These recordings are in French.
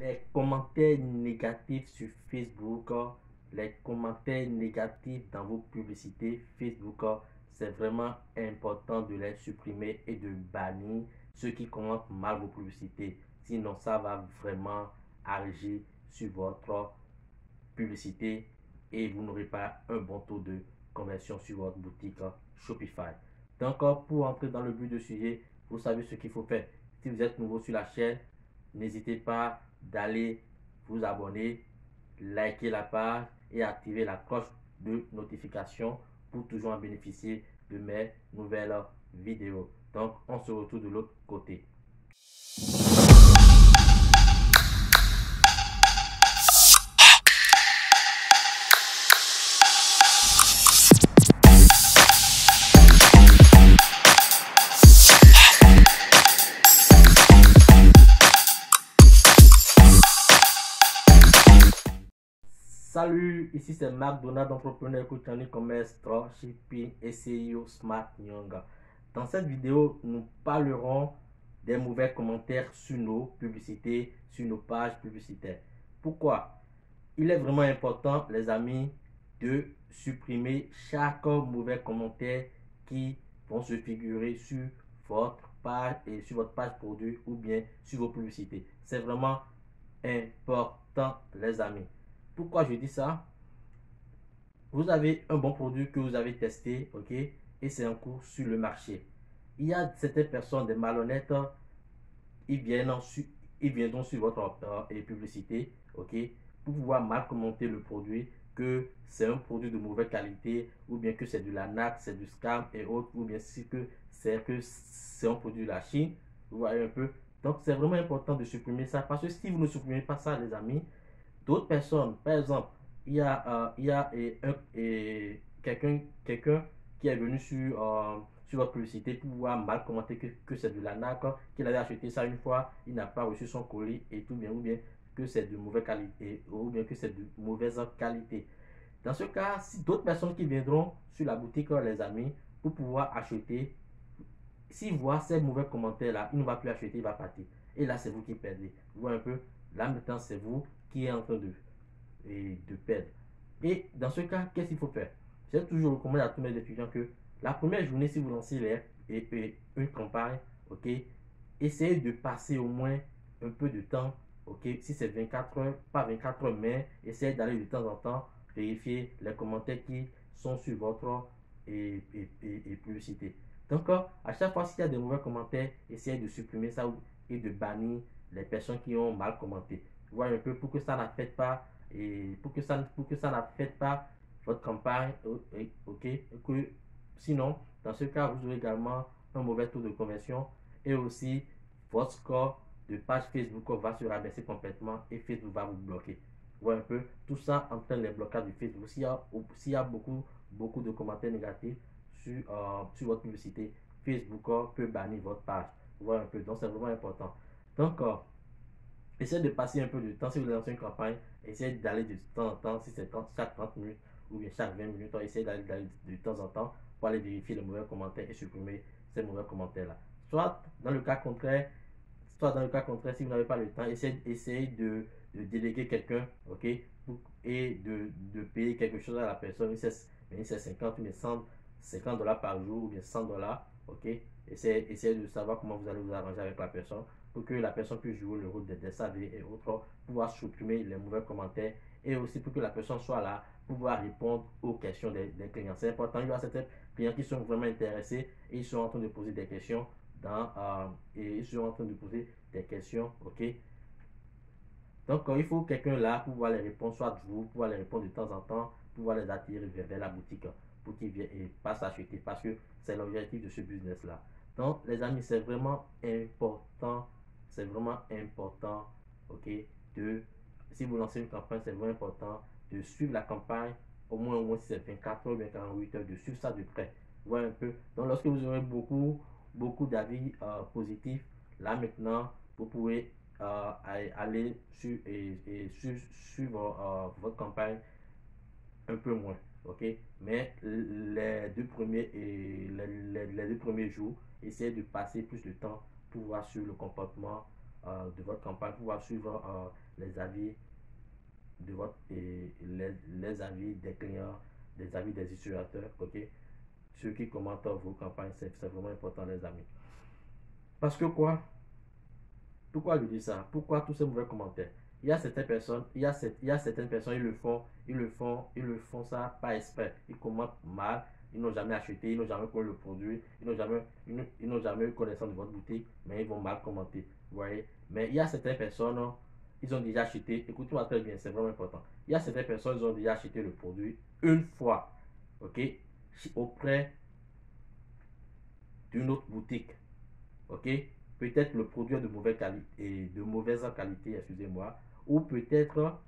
les commentaires négatifs sur Facebook, les commentaires négatifs dans vos publicités Facebook, c'est vraiment important de les supprimer et de bannir ceux qui commentent mal vos publicités. Sinon, ça va vraiment agir sur votre publicité et vous n'aurez pas un bon taux de conversion sur votre boutique Shopify. Donc, pour entrer dans le but du sujet, vous savez ce qu'il faut faire. Si vous êtes nouveau sur la chaîne, n'hésitez pas d'aller vous abonner, liker la page et activer la cloche de notification pour toujours en bénéficier de mes nouvelles vidéos. Donc, on se retrouve de l'autre côté. Salut, ici c'est Marc Donald, entrepreneur coach en e-commerce, dropshipping et CEO Smart Young. Dans cette vidéo, nous parlerons des mauvais commentaires sur nos publicités, sur nos pages publicitaires. Pourquoi? Il est vraiment important, les amis, de supprimer chaque mauvais commentaire qui vont se figurer sur votre page et sur votre page produit ou bien sur vos publicités. C'est vraiment important, les amis. Pourquoi je dis ça? Vous avez un bon produit que vous avez testé, ok, et c'est en cours sur le marché. Il y a certaines personnes, des malhonnêtes, ils viendront sur votre publicité, ok, pour pouvoir mal commenter le produit, que c'est un produit de mauvaise qualité, ou bien que c'est de l'arnaque, c'est du scam et autres, ou bien que c'est un produit de la Chine. Vous voyez un peu. Donc c'est vraiment important de supprimer ça, parce que si vous ne supprimez pas ça, les amis, d'autres personnes, par exemple, il y a quelqu'un qui est venu sur votre publicité pour pouvoir mal commenter que c'est de l'arnaque, qu'il avait acheté ça une fois, il n'a pas reçu son colis et tout bien, ou bien que c'est de mauvaise qualité, ou bien que c'est de mauvaise qualité. Dans ce cas, si d'autres personnes qui viendront sur la boutique, les amis, pour pouvoir acheter, s'ils voient ces mauvais commentaires-là, il ne va plus acheter, il va partir. Et là, c'est vous qui perdez. Vous voyez un peu, là maintenant, c'est vous qui êtes en train de perdre. Et dans ce cas, qu'est-ce qu'il faut faire? J'ai toujours recommandé à tous mes étudiants que la première journée, si vous lancez une campagne, ok, essayez de passer au moins un peu de temps, ok, si c'est 24 heures, pas 24 heures, mais essayez d'aller de temps en temps vérifier les commentaires qui sont sur votre publicité. Donc, à chaque fois qu'il y a des mauvais commentaires, essayez de supprimer ça et de bannir les personnes qui ont mal commenté. Vous voyez un peu, pour que ça n'affecte pas et pour que ça n'affecte pas votre campagne, ok, que sinon, dans ce cas, vous aurez également un mauvais taux de conversion et aussi votre score de page Facebook va se rabaisser complètement et Facebook va vous bloquer. Vous voyez un peu, tout ça entraîne les blocages de Facebook. S'il y a beaucoup de commentaires négatifs sur votre publicité, Facebook peut bannir votre page. Vous voyez un peu, donc c'est vraiment important. Donc, essayez de passer un peu de temps. Si vous lancez une campagne, essayez d'aller de temps en temps, si c'est chaque 30 minutes ou bien chaque 20 minutes, essayez d'aller de temps en temps pour aller vérifier les mauvais commentaires et supprimer ces mauvais commentaires-là. Soit dans le cas contraire, si vous n'avez pas le temps, essayez de déléguer quelqu'un, ok, et de payer quelque chose à la personne. C'est 50, mais 50 dollars par jour ou bien 100 dollars, ok. Essayez de savoir comment vous allez vous arranger avec la personne pour que la personne puisse jouer le rôle de SAV et autres, pouvoir supprimer les mauvais commentaires et aussi pour que la personne soit là pour pouvoir répondre aux questions des clients. C'est important, il y a certains clients qui sont vraiment intéressés et ils sont en train de poser des questions et ils sont en train de poser des questions, ok. Donc il faut quelqu'un là pour pouvoir les répondre, soit vous, pour pouvoir les répondre de temps en temps, pour pouvoir les attirer vers la boutique pour qu'ils viennent et passent acheter, parce que c'est l'objectif de ce business là. Donc les amis, c'est vraiment important, ok, si vous lancez une campagne, c'est vraiment important de suivre la campagne au moins si c'est 24 heures ou bien 48 heures, de suivre ça de près. Voilà un peu. Donc lorsque vous aurez beaucoup d'avis positifs, là maintenant vous pouvez aller suivre votre campagne un peu moins, ok, mais les deux premiers jours, essayez de passer plus de temps pour voir sur le comportement de votre campagne, pour pouvoir suivre les avis de votre et les avis des clients, des avis des utilisateurs, ok? Ceux qui commentent vos campagnes, c'est vraiment important, les amis. Parce que quoi? Pourquoi je dis ça? Pourquoi tous ces mauvais commentaires? Il y a certaines personnes, certaines personnes, ils le font ça pas exprès. Ils commentent mal, ils n'ont jamais acheté, ils n'ont jamais connu le produit, ils n'ont jamais eu connaissance de votre boutique, mais ils vont mal commenter. Vous voyez? Mais il y a certaines personnes, ils ont déjà acheté, écoutez-moi très bien, c'est vraiment important. Il y a certaines personnes, ils ont déjà acheté le produit une fois, ok, auprès d'une autre boutique, ok, peut-être le produit est de mauvaise qualité, excusez-moi, ou peut-être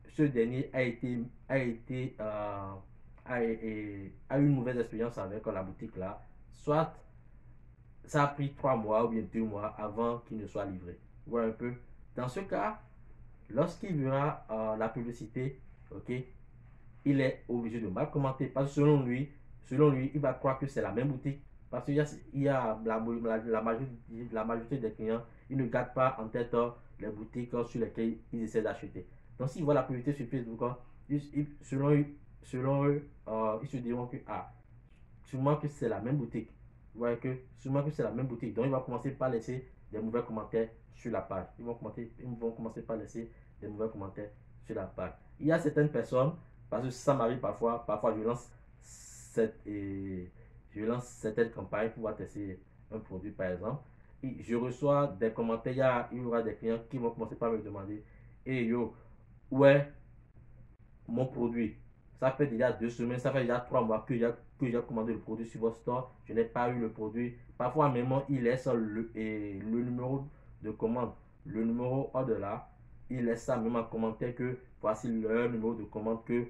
ce dernier a eu une mauvaise expérience avec la boutique là, soit ça a pris 3 mois ou bien 2 mois avant qu'il ne soit livré. Voilà un peu. Dans ce cas, lorsqu'il verra la publicité, ok, il est obligé de mal commenter parce que selon lui, il va croire que c'est la même boutique. Parce qu'il y a la majorité des clients, ils ne gardent pas en tête les boutiques sur lesquelles ils essaient d'acheter. Donc, s'ils voient la publicité sur Facebook, selon eux, ils se diront que, sûrement que c'est la même boutique. Vous voyez que, sûrement que c'est la même boutique. Donc, ils vont commencer par laisser des mauvais commentaires sur la page. Ils vont commencer par laisser des mauvais commentaires sur la page. Il y a certaines personnes, parce que ça m'arrive parfois je lance certaines campagnes pour pouvoir tester un produit par exemple. Et je reçois des commentaires, il y aura des clients qui vont commencer par me demander, hey yo, où est mon produit? Ça fait déjà 2 semaines, ça fait déjà 3 mois que j'ai commandé le produit sur votre store, je n'ai pas eu le produit. Parfois même, il laisse le numéro de commande, le numéro au-delà, il laisse ça même en commentaire que voici leur numéro de commande, que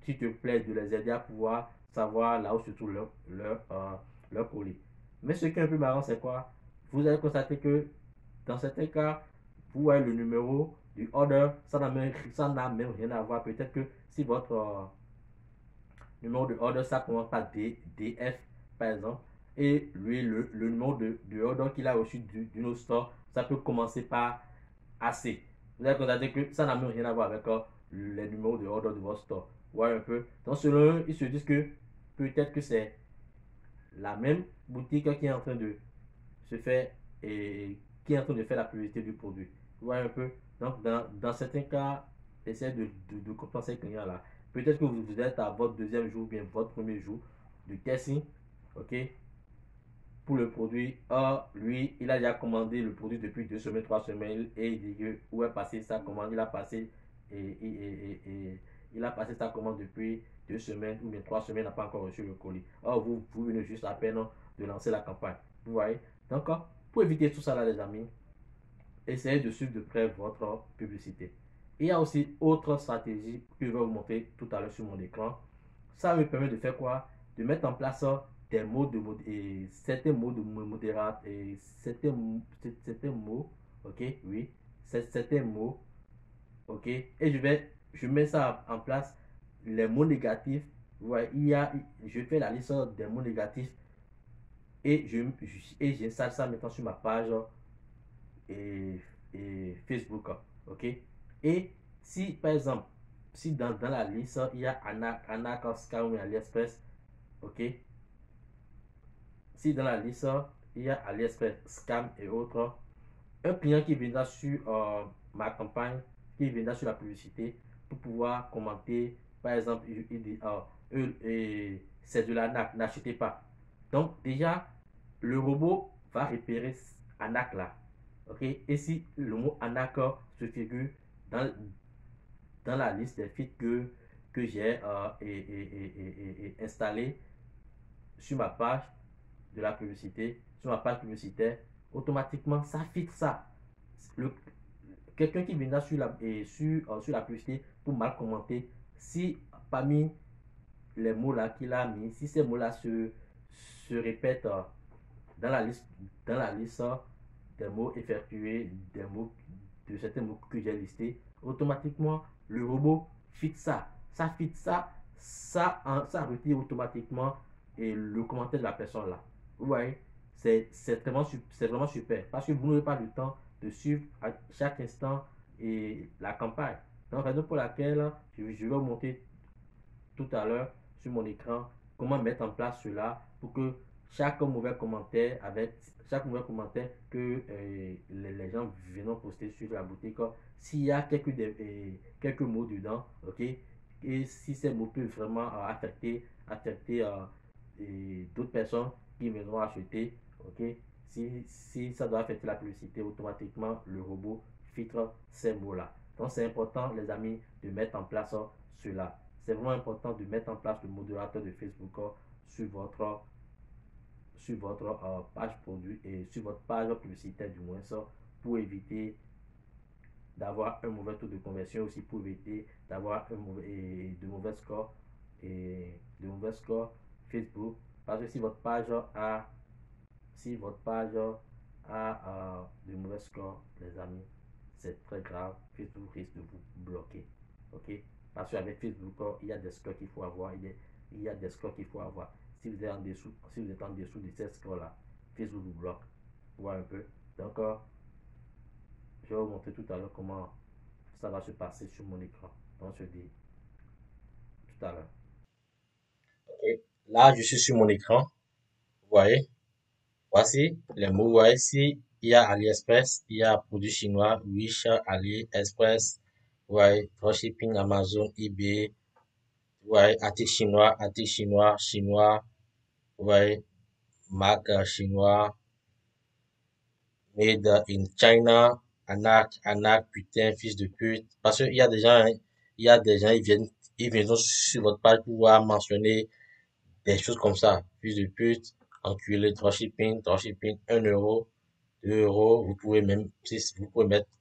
s'il te plaît de les aider à pouvoir savoir là où se trouve leur colis. Mais ce qui est un peu marrant, c'est quoi? Vous allez constater que dans certains cas, vous voyez le numéro du order, ça n'a même rien à voir. Peut-être que si votre numéro de order, ça commence par DF, par exemple, et lui, le numéro de order qu'il a reçu d'une autre store, ça peut commencer par AC. Vous allez constater que ça n'a même rien à voir avec les numéros de order de votre store. Ouais, un peu. Donc, selon eux, ils se disent que peut-être que c'est la même boutique qui est en train de se faire et qui est en train de faire la publicité du produit. Vous voyez un peu. Donc, dans certains cas, essayez de compenser le client là. Peut-être que vous êtes à votre deuxième jour, bien votre premier jour de testing, ok, pour le produit. Or, lui, il a déjà commandé le produit depuis 2 semaines, 3 semaines, et il dit que où est passé sa commande, il a passé il a passé sa commande depuis 2 semaines ou bien 3 semaines, n'a pas encore reçu le colis. Or, vous venez juste à peine de lancer la campagne. Vous voyez? Donc, pour éviter tout ça là, les amis, essayez de suivre de près votre publicité. Il y a aussi autre stratégie que je vais vous montrer tout à l'heure sur mon écran. Ça me permet de faire quoi? De mettre en place des mots et certains mots de modérat et certains mots, ok, oui, certains mots, ok, et je mets ça en place, les mots négatifs. Vous voyez, je fais la liste des mots négatifs et j'installe ça maintenant sur ma page et Facebook, ok. Et si par exemple, si dans la liste il y a Anak, Scam et AliExpress, ok. Si dans la liste il y a AliExpress, Scam et autres, un client qui viendra sur ma campagne, qui viendra sur la publicité pour pouvoir commenter, par exemple, il dit c'est de l'ANAC, n'achetez pas. Donc déjà, le robot va repérer ANAC là. Ok, et si le mot ANAC se figure dans la liste des feeds que j'ai installé sur ma page de la publicité, sur ma page publicitaire, automatiquement ça filtre ça. Quelqu'un qui viendra sur la publicité pour mal commenter, si parmi les mots là qu'il a mis, si ces mots là se répètent dans la liste des mots effectués, de certains mots que j'ai listés, automatiquement le robot fixe ça. Ça fixe ça retire automatiquement et le commentaire de la personne là. Vous voyez? c'est vraiment super parce que vous n'aurez pas le temps de suivre à chaque instant et la campagne. Donc, raison pour laquelle je vais vous montrer tout à l'heure sur mon écran comment mettre en place cela pour que chaque mauvais commentaire que les gens viennent poster sur la boutique, s'il y a quelques mots dedans, ok, et si ces mots peuvent vraiment affecter d'autres personnes qui viendront acheter, ok, si ça doit affecter la publicité, automatiquement le robot filtre ces mots-là. Donc c'est important, les amis, de mettre en place cela. C'est vraiment important de mettre en place le modérateur de Facebook sur votre page produit et sur votre page publicitaire du moins ça pour éviter d'avoir un mauvais taux de conversion, aussi pour éviter d'avoir de mauvais scores Facebook, parce que si votre page a de mauvais scores, les amis, c'est très grave. Facebook risque de vous bloquer. Ok? Parce qu'avec Facebook, il y a des scores qu'il faut avoir. Il y a des scores qu'il faut avoir. Si vous êtes en dessous de ces scores-là, Facebook vous bloque. Vous voyez un peu. Donc, je vais vous montrer tout à l'heure comment ça va se passer sur mon écran. Donc, je dis tout à l'heure. Ok. Là, je suis sur mon écran. Vous voyez? Voici les mots. Vous voyez ici, il y a AliExpress, il y a produits chinois, Wish, AliExpress, vous voyez, dropshipping, Amazon, eBay, vous voyez, articles chinois, vous voyez, marque chinois, made in China, Anak, putain, fils de pute. Parce qu'il y a des gens, hein, ils viennent sur votre page pour pouvoir mentionner des choses comme ça. Fils de pute, enculé, dropshipping, 1 euro, 2 euros. Vous pouvez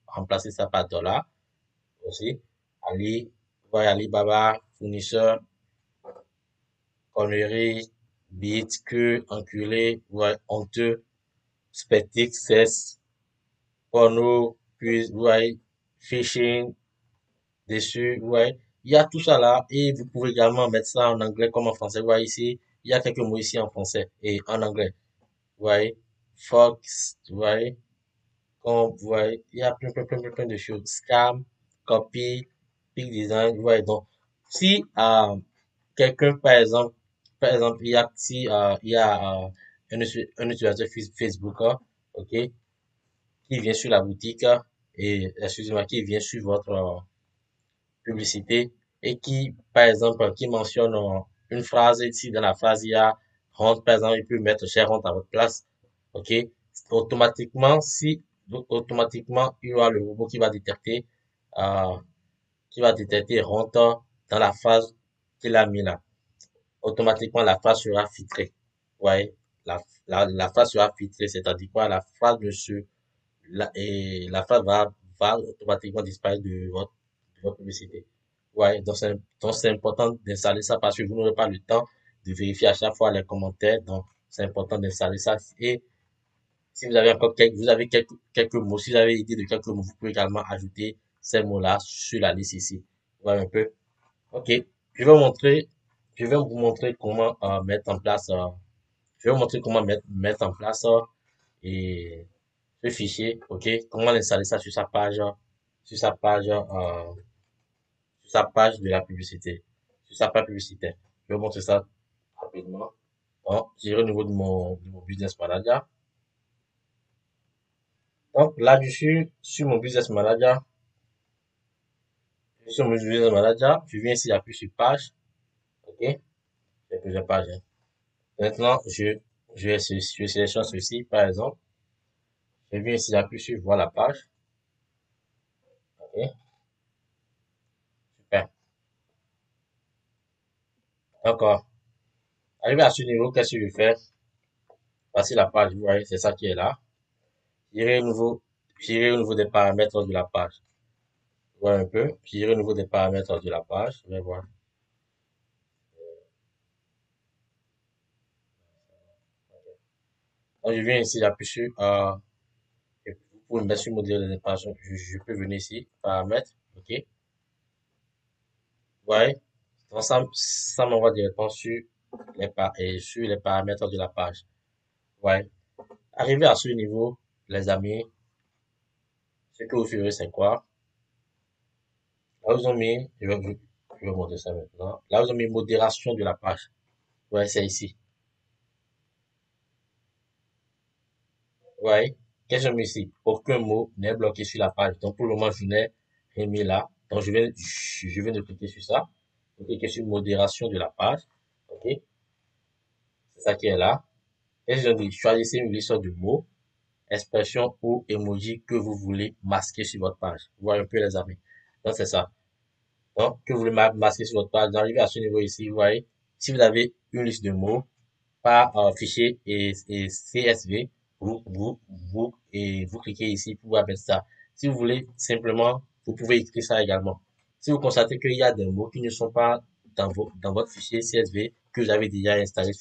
remplacer ça par dollar aussi. Ali, vous voyez Alibaba, fournisseur, conneries, bits, queue, enculé, vous voyez, honteux, spectique, cesse, porno, puis, vous voyez, phishing, dessus, vous voyez. Il y a tout ça là et vous pouvez également mettre ça en anglais comme en français. Vous voyez ici, il y a quelques mots ici en français et en anglais. Vous voyez, Fox, vous voyez, comme vous voyez, il y a plein de choses. Scam, copy, peak design, vous voyez. Donc, si quelqu'un, il y a, si, il y a un utilisateur Facebook, ok, qui vient sur la boutique excusez-moi, qui vient sur votre publicité et qui, par exemple, qui mentionne une phrase, ici dans la phrase, il y a honte, par exemple, il peut mettre cher honte à votre place, ok, automatiquement, automatiquement, il y aura le robot euh, qui va détecter honte dans la phrase qu'il a mis là. Automatiquement, la phrase sera filtrée. Vous voyez, la phrase sera filtrée, c'est-à-dire quoi, la phrase va automatiquement disparaître de votre publicité. Ouais, donc c'est important d'installer ça parce que vous n'aurez pas le temps de vérifier à chaque fois les commentaires. Donc, c'est important d'installer ça. Et si vous avez quelques mots, si vous avez idée de quelques mots, vous pouvez également ajouter ces mots-là sur la liste ici. Vous voyez un peu? Ok. Je vais vous montrer, je vais vous montrer comment mettre en place, je vais vous montrer comment mettre en place et ce fichier, ok, comment installer ça sur sa page, euh, sur sa page de la publicité, sur sa page publicitaire. Je vais vous montrer ça rapidement. Donc, j'irai au niveau de mon business manager. Donc, là-dessus, sur mon business manager, sur mon business manager, je viens ici, j'appuie sur page, ok, j'ai plusieurs pages, hein. Maintenant, je sélectionne ceci, par exemple, je viens ici, j'appuie sur voir la page, ok, super. Encore. Arrivé à ce niveau, qu'est-ce que je fais? Voici la page, vous voyez, c'est ça qui est là. J'irai au niveau des paramètres de la page. Vous voyez un peu. J'irai au niveau des paramètres de la page. Je vais voir. Donc, je viens ici, j'appuie sur, vous pouvez me mettre sur modèle des pages. Je peux venir ici, paramètres, ok. Vous voyez. Donc, ça m'envoie directement sur sur les paramètres de la page. Vous voyez. Arrivé à ce niveau, les amis, ce que vous ferez, c'est quoi? Là, vous avez mis, je vais montrer ça maintenant. Là, vous avez mis modération de la page. Ouais, c'est ici. Ouais. Qu'est-ce que j'ai mis ici? Aucun mot n'est bloqué sur la page. Donc, pour le moment, je n'ai rien mis là. Donc, je viens de cliquer sur ça. Je clique sur modération de la page. OK. C'est ça qui est là. Et je dis, choisissez une liste de mots, expressions ou emojis que vous voulez masquer sur votre page. Vous voyez un peu, les amis. Donc, c'est ça. Donc, que vous voulez masquer sur votre page. D'arriver à ce niveau ici, vous voyez. Si vous avez une liste de mots, par fichier et CSV, vous cliquez ici pour mettre ça. Si vous voulez simplement, vous pouvez écrire ça également. Si vous constatez qu'il y a des mots qui ne sont pas dans votre fichier CSV que vous avez déjà installé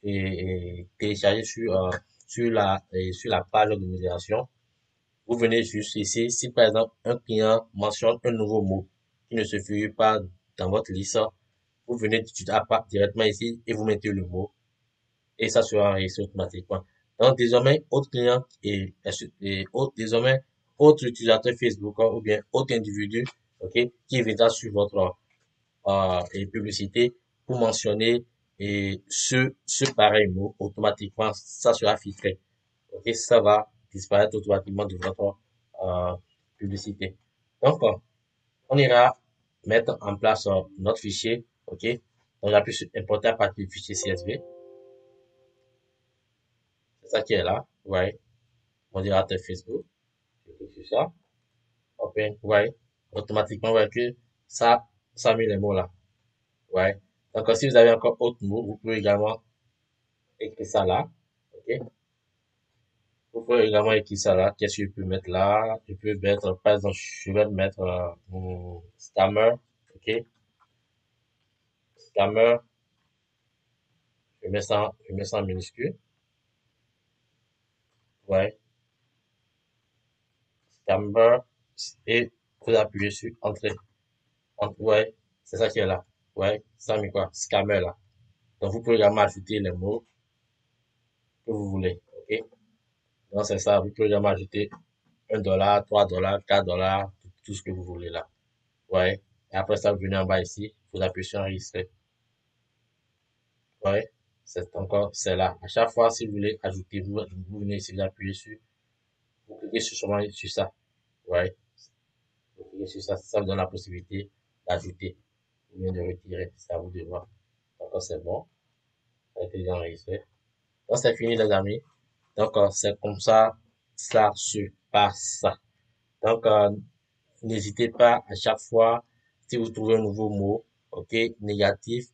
et téléchargé sur la page de modération, vous venez juste ici. Si par exemple un client mentionne un nouveau mot qui ne se figure pas dans votre liste, vous venez directement ici et vous mettez le mot et ça sera enregistré automatiquement. Donc, désormais, autre client désormais, autre utilisateur Facebook ou bien autre individu, ok, qui viendra sur votre publicité pour mentionner ce pareil mot, automatiquement, ça sera filtré. Ok, ça va disparaître automatiquement de votre publicité. Donc, on ira mettre en place notre fichier, ok. Donc, j'appuie sur importer à partir du fichier CSV. C'est ça qui est là, ouais. Modérateur Facebook. Je clique sur ça. Open, ouais. Automatiquement, ouais, que ça met les mots là. Ouais. Donc, si vous avez encore autre mot, vous pouvez également écrire ça là. OK. Vous pouvez également écrire ça là. Qu'est-ce que je peux mettre là? Je peux mettre, par exemple, je vais mettre scammer. OK. Scammer. Je mets ça en minuscule. Ouais. Scammer. Et vous appuyez sur entrée. Ouais. C'est ça qui est là. Ouais. Ça met quoi? Scammer là. Donc, vous pouvez également ajouter les mots que vous voulez. OK? Donc, c'est ça. Vous pouvez également ajouter $1, $3, $4, tout ce que vous voulez là. Ouais. Et après ça, vous venez en bas ici. Vous appuyez sur enregistrer. Ouais. C'est là. À chaque fois, si vous voulez ajouter, vous venez ici, vous appuyez sur, vous cliquez sur ça. Ouais. Vous cliquez sur ça. Ça vous donne la possibilité d'ajouter ou bien de retirer. C'est à vous de voir. Donc, c'est bon. Ça a été déjà enregistré. Donc, c'est fini, les amis. Donc, c'est comme ça se passe. Donc, n'hésitez pas à chaque fois, si vous trouvez un nouveau mot, ok, négatif,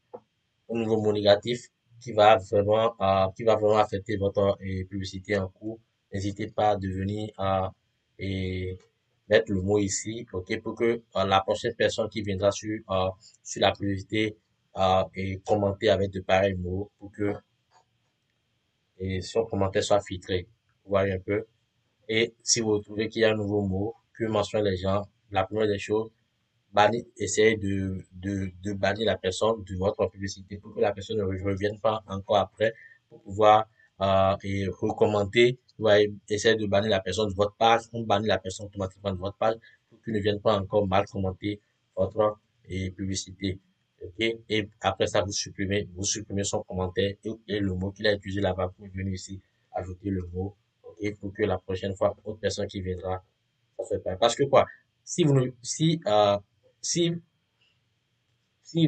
un nouveau mot négatif qui va vraiment affecter votre publicité en cours, n'hésitez pas à devenir et mettre le mot ici, ok, pour que la prochaine personne qui viendra sur la publicité et commenter avec de pareils mots pour que son commentaire soit filtré. Vous voyez un peu. Et si vous trouvez qu'il y a un nouveau mot que mentionnent les gens, la première des choses, essayez de bannir la personne de votre publicité pour que la personne ne revienne pas encore après pour pouvoir et recommander. Vous voyez, essayez de bannir la personne de votre page, on bannit la personne automatiquement de votre page pour qu'il ne vienne pas encore mal commenter votre publicité. Ok? Et après ça, vous supprimez son commentaire et le mot qu'il a utilisé là-bas pour venir ici ajouter le mot. Ok? Pour que la prochaine fois, autre personne qui viendra, ça fait pas. Parce que quoi? Si vous, ne- si, si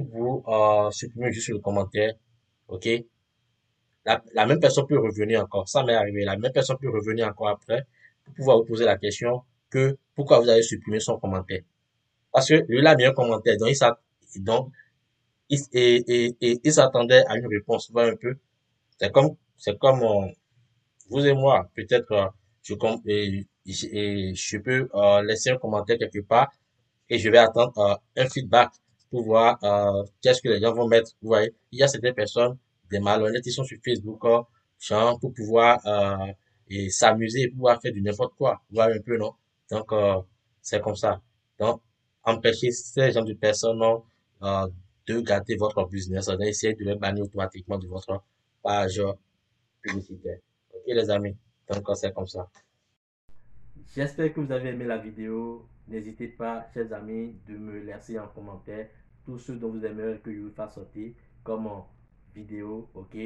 vous supprimez juste le commentaire, ok, la même personne peut revenir encore. Ça m'est arrivé. La même personne peut revenir encore après pour pouvoir vous poser la question que pourquoi vous avez supprimé son commentaire. Parce que lui, il a mis un commentaire. Donc, il s'attendait à une réponse. Vous voyez un peu. C'est comme vous et moi. Peut-être, je peux laisser un commentaire quelque part et je vais attendre un feedback pour voir qu'est-ce que les gens vont mettre. Vous voyez, il y a certaines personnes, des malhonnêtes, qui sont sur Facebook, genre, pour pouvoir et s'amuser et pouvoir faire du n'importe quoi. Vous voyez un peu, non? Donc, c'est comme ça. Donc, empêcher ces gens de personnes non, de garder votre business, d'essayer de les bannir automatiquement de votre page publicitaire. Ok, les amis? Donc, c'est comme ça. J'espère que vous avez aimé la vidéo. N'hésitez pas, chers amis, de me laisser en commentaire tout ce dont vous aimeriez que je vous fasse sortir comme vidéo, ok?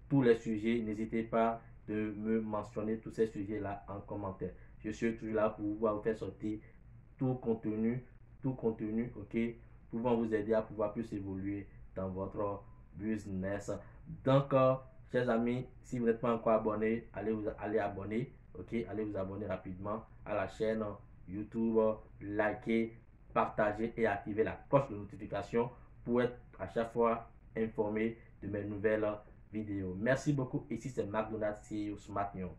Tous les sujets, n'hésitez pas de me mentionner tous ces sujets-là en commentaire. Je suis toujours là pour pouvoir vous faire sortir tout contenu, ok, pouvant vous aider à pouvoir plus évoluer dans votre business. Donc, chers amis, si vous n'êtes pas encore abonné, allez abonner, ok, allez vous abonner rapidement à la chaîne YouTube, likez, partagez et activez la cloche de notification pour être à chaque fois informé de mes nouvelles vidéos. Merci beaucoup. Ici, c'est McDonald's CEO Smart Young.